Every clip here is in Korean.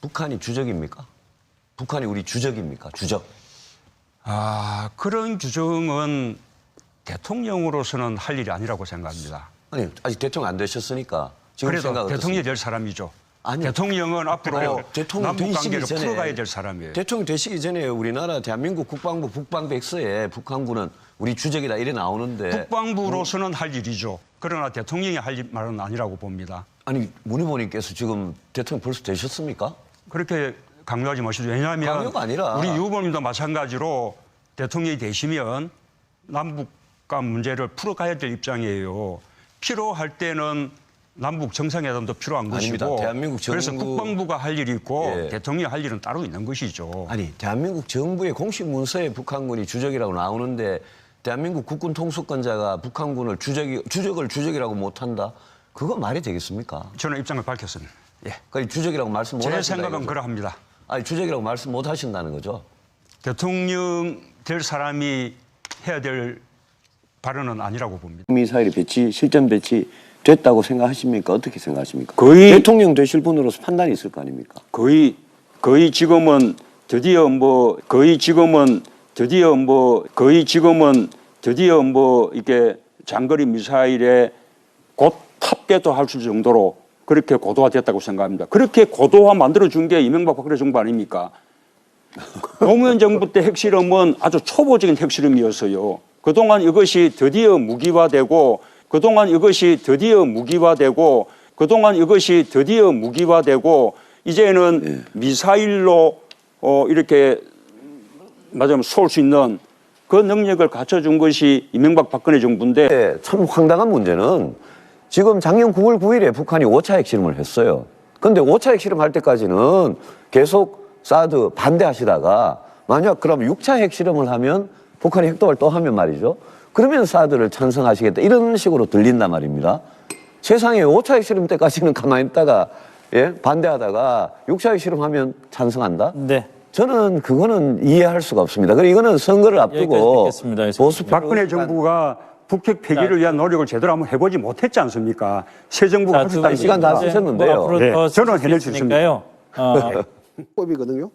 북한이 주적입니까? 북한이 우리 주적입니까? 주적. 그런 규정은 대통령으로서는 할 일이 아니라고 생각합니다. 아니, 아직 대통령 안 되셨으니까 지금 그래도 생각 대통령이 어떻습니까? 될 사람이죠. 아니, 대통령은 앞으로 대통령 남북 관계를 되시기 전에 풀어가야 될 사람이에요. 대통령 되시기 전에 우리나라 대한민국 국방부 국방백서에 북한군은 우리 주적이다 이래 나오는데 국방부로서는 할 일이죠. 그러나 대통령이 할 말은 아니라고 봅니다. 아니 문 후보님께서 지금 대통령 벌써 되셨습니까? 그렇게 강요하지 마시죠. 왜냐하면 강요가 아니라 우리 유 후보님도 마찬가지로 대통령이 되시면 남북 간 문제를 풀어가야 될 입장이에요. 필요할 때는 남북 정상회담도 필요한 아닙니다. 것이고 대한민국 정부... 그래서 국방부가 할 일이 있고 예. 대통령이 할 일은 따로 있는 것이죠. 아니 대한민국 정부의 공식 문서에 북한군이 주적이라고 나오는데 대한민국 국군 통수권자가 북한군을 주적을 주적이라고 못한다? 그거 말이 되겠습니까? 저는 입장을 밝혔습니다. 예. 그러니까 주적이라고 말씀 못 제 하신다. 생각은 이거죠? 그러합니다. 아니 주적이라고 말씀 못 하신다는 거죠? 대통령 될 사람이 해야 될 발언은 아니라고 봅니다. 미사일 배치, 실전 배치 됐다고 생각하십니까? 어떻게 생각하십니까? 거의 대통령 되실 분으로서 판단이 있을 거 아닙니까? 거의 지금은 드디어 이게 장거리 미사일에 곧 탑재도 할 수 정도로 그렇게 고도화됐다고 생각합니다. 그렇게 고도화 만들어준 게 이명박 박근혜 정부 아닙니까? 노무현 정부 때 핵실험은 아주 초보적인 핵실험이었어요. 그동안 이것이 드디어 무기화되고 이제는 미사일로 이렇게 맞으면 쏠 수 있는 그 능력을 갖춰준 것이 이명박 박근혜 정부인데 네, 참 황당한 문제는 지금 작년 9월 9일에 북한이 5차 핵실험을 했어요. 그런데 5차 핵실험 할 때까지는 계속 사드 반대하시다가 만약 그럼 6차 핵실험을 하면 북한이 핵도발 또 하면 말이죠. 그러면 사드를 찬성하시겠다 이런 식으로 들린단 말입니다. 세상에 5차 핵실험 때까지는 가만히 있다가 반대하다가 6차 핵실험하면 찬성한다? 네. 저는 그거는 이해할 수가 없습니다. 그리고 이거는 선거를 앞두고 듣겠습니다. 보수 박근혜 정부가 북핵 폐기를 위한 노력을 제대로 한번 해보지 못했지 않습니까? 새 정부가 자, 하겠다는 시간 다 쓰셨는데요. 앞으로 네, 더 저는 해낼 수 있으니까요. 법이거든요.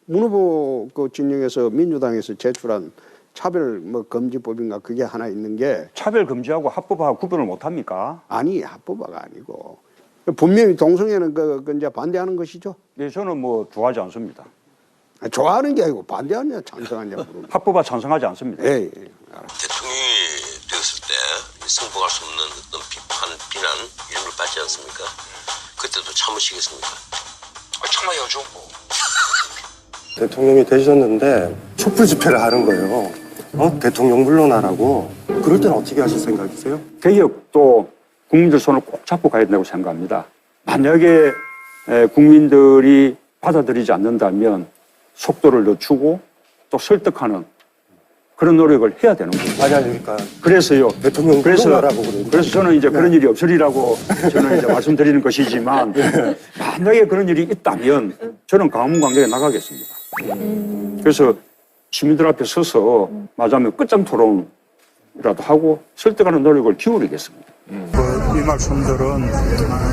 문 후보 그 진영에서 민주당에서 제출한 차별 금지법인가 그게 하나 있는 게 차별 금지하고 합법화하고 구분을 못합니까? 아니 합법화가 아니고 분명히 동성애는 그 이제 반대하는 것이죠. 네, 저는 뭐 좋아하지 않습니다. 좋아하는 게 아니고 반대하냐 찬성하냐 부르는. 합법화 찬성하지 않습니다. 예, 예. 대통령이 되었을 때 승복할 수 없는 어떤 비판, 비난 이런 걸 받지 않습니까? 그때도 참으시겠습니까? 참아야죠 뭐. 대통령이 되셨는데 촛불 집회를 하는 거예요. 대통령 물러나라고. 그럴 때는 어떻게 하실 생각이세요? 개혁도 국민들 손을 꼭 잡고 가야 된다고 생각합니다. 만약에 국민들이 받아들이지 않는다면 속도를 늦추고 또 설득하는 그런 노력을 해야 되는 거죠. 아니, 그러니까 그래서요. 대통령 물러나라고 그러니까. 그래서 저는 이제 그런 일이 없으리라고 저는 이제 말씀드리는 것이지만 만약에 그런 일이 있다면 저는 강화문 광장에 나가겠습니다. 그래서 시민들 앞에 서서 맞으면 끝장 토론이라도 하고 설득하는 노력을 기울이겠습니다. 이 말씀들은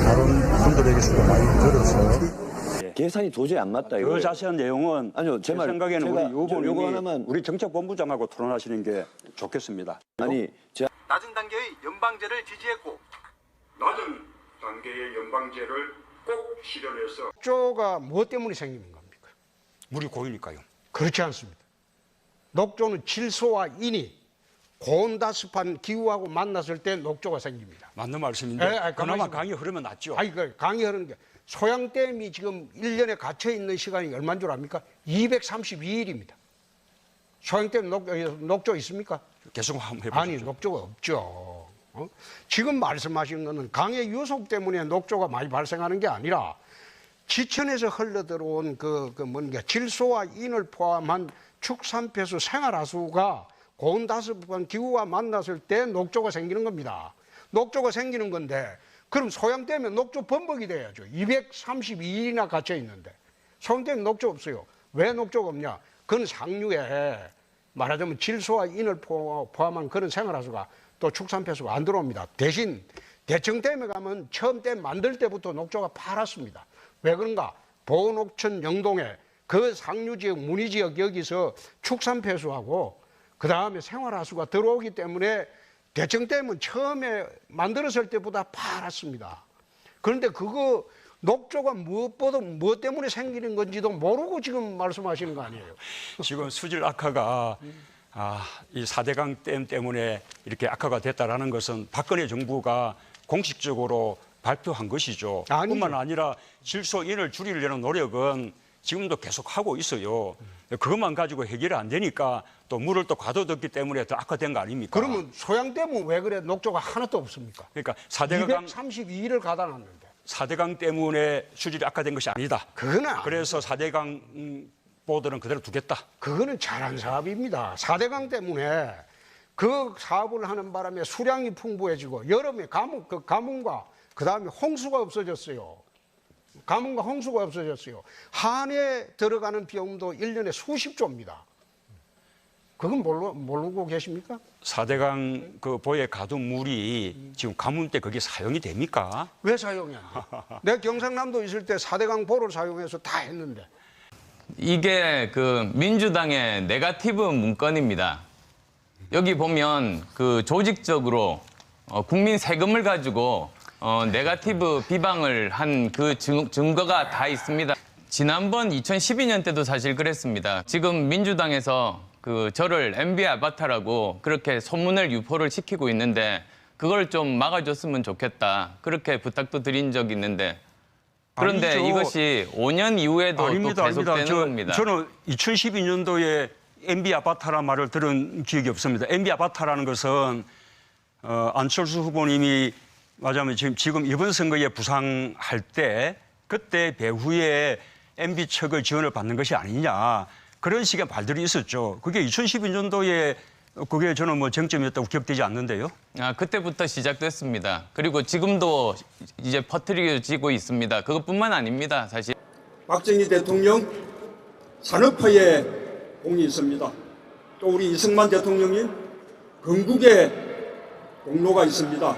다른 분들에게서도 많이 들어서 계산이 도저히 안 맞다 그 이거. 자세한 내용은 아니요, 제 말, 생각에는 제가 우리 유 요거 후보님이 하나만- 우리 정책본부장하고 토론하시는 게 좋겠습니다. 아니 제가 낮은 단계의 연방제를 지지했고 낮은 단계의 연방제를 꼭 실현해서 녹조가 무엇 때문에 생기는 겁니까? 물이 고이니까요. 그렇지 않습니다. 녹조는 질소와 인이 고온다습한 기후하고 만났을 때 녹조가 생깁니다. 맞는 말씀인데 그나마 가만히 강이 흐르면 낫죠. 아니 그 강이 흐르는 게 소양댐이 지금 1년에 갇혀 있는 시간이 얼마인 줄 압니까? 232일입니다. 소양댐 녹조 있습니까? 계속 한번 해보시죠. 아니 녹조가 없죠. 지금 말씀하신 거는 강의 유속 때문에 녹조가 많이 발생하는 게 아니라 지천에서 흘러들어온 뭔가 질소와 인을 포함한 축산폐수 생활하수가 고온다습한 기후와 만났을 때 녹조가 생기는 겁니다. 녹조가 생기는 건데 그럼 소양댐에 녹조 범벅이 돼야죠. 232일이나 갇혀 있는데 소양댐에 녹조 없어요. 왜 녹조가 없냐? 그건 상류에 말하자면 질소와 인을 포함한 그런 생활하수가 또 축산폐수가 안 들어옵니다. 대신 대청댐에 가면 처음 댐 만들 때부터 녹조가 파랗습니다. 왜 그런가? 보호녹천 영동에 그 상류지역 문의지역 여기서 축산폐수하고 그다음에 생활하수가 들어오기 때문에 대청댐은 처음에 만들었을 때보다 파랗습니다. 그런데 그거 녹조가 무엇보다 무엇 때문에 생기는 건지도 모르고 지금 말씀하시는 거 아니에요? 지금 수질 악화가 이 4대강 댐 때문에 이렇게 악화가 됐다라는 것은 박근혜 정부가 공식적으로 발표한 것이죠. 아니죠. 뿐만 아니라 질소인을 줄이려는 노력은 지금도 계속 하고 있어요. 그것만 가지고 해결이 안 되니까 또 물을 또 가둬뒀기 때문에 더 악화된 거 아닙니까? 그러면 소양댐은 왜 그래 녹조가 하나도 없습니까? 그러니까 4대강 232일을 가다놨는데. 4대강 때문에 수질이 악화된 것이 아니다. 그거는 그래서 4대강 보도는 그대로 두겠다. 그거는 잘한 사업입니다. 4대강 때문에 그 사업을 하는 바람에 수량이 풍부해지고 여름에 가뭄과 그다음에 홍수가 없어졌어요. 가뭄과 홍수가 없어졌어요. 한해 들어가는 비용도 1년에 수십조입니다. 그건 모르고 계십니까? 4대강 그 보에 가둔 물이 지금 가뭄 때 그게 사용이 됩니까? 왜 사용이 안 돼? 내가 경상남도 있을 때 4대강 보를 사용해서 다 했는데. 이게 그 민주당의 네거티브 문건입니다. 여기 보면 그 조직적으로 국민 세금을 가지고 네거티브 비방을 한 그 증거가 다 있습니다. 지난번 2012년 때도 사실 그랬습니다. 지금 민주당에서 그 저를 MB 아바타라고 그렇게 소문을 유포를 시키고 있는데 그걸 좀 막아줬으면 좋겠다. 그렇게 부탁도 드린 적이 있는데 그런데 아니죠. 이것이 5년 이후에도 아닙니다. 또 계속되는 겁니다. 저는 2012년도에 MB 아바타라는 말을 들은 기억이 없습니다. MB 아바타라는 것은 안철수 후보님이 맞아면 지금 이번 선거에 부상할 때 그때 배후에 MB 측을 지원을 받는 것이 아니냐 그런 식의 말들이 있었죠. 그게 2012년도에 그게 저는 뭐 쟁점이었다고 기억되지 않는데요. 그때부터 시작됐습니다. 그리고 지금도 이제 퍼뜨려지고 있습니다. 그것뿐만 아닙니다, 사실. 박정희 대통령 산업화에 공이 있습니다. 또 우리 이승만 대통령이 건국에 공로가 있습니다.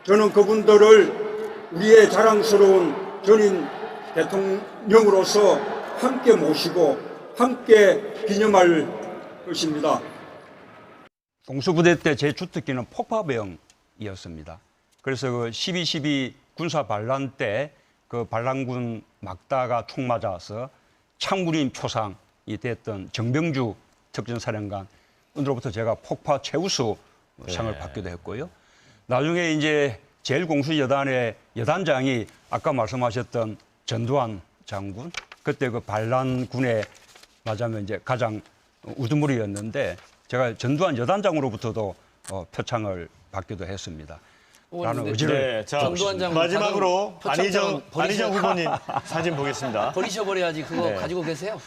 저는 그분들을 우리의 자랑스러운 전임 대통령으로서 함께 모시고 함께 기념할 것입니다. 동수부대 때 제 주특기는 폭파병이었습니다. 그래서 그 12.12 군사 반란 때 그 반란군 막다가 총 맞아서 창군인 표상이 됐던 정병주 특전사령관으로부터 제가 폭파 최우수 상을 받기도 했고요. 나중에 이제 제일공수여단의 여단장이 아까 말씀하셨던 전두환 장군, 그때 그 반란군에 맞아면 이제 가장 우두머리였는데 제가 전두환 여단장으로부터도 표창을 받기도 했습니다. 라는 의지를 전두환 장군 마지막으로 안희정 후보님 사진 보겠습니다. 버리셔버려야지 그거 가지고 계세요?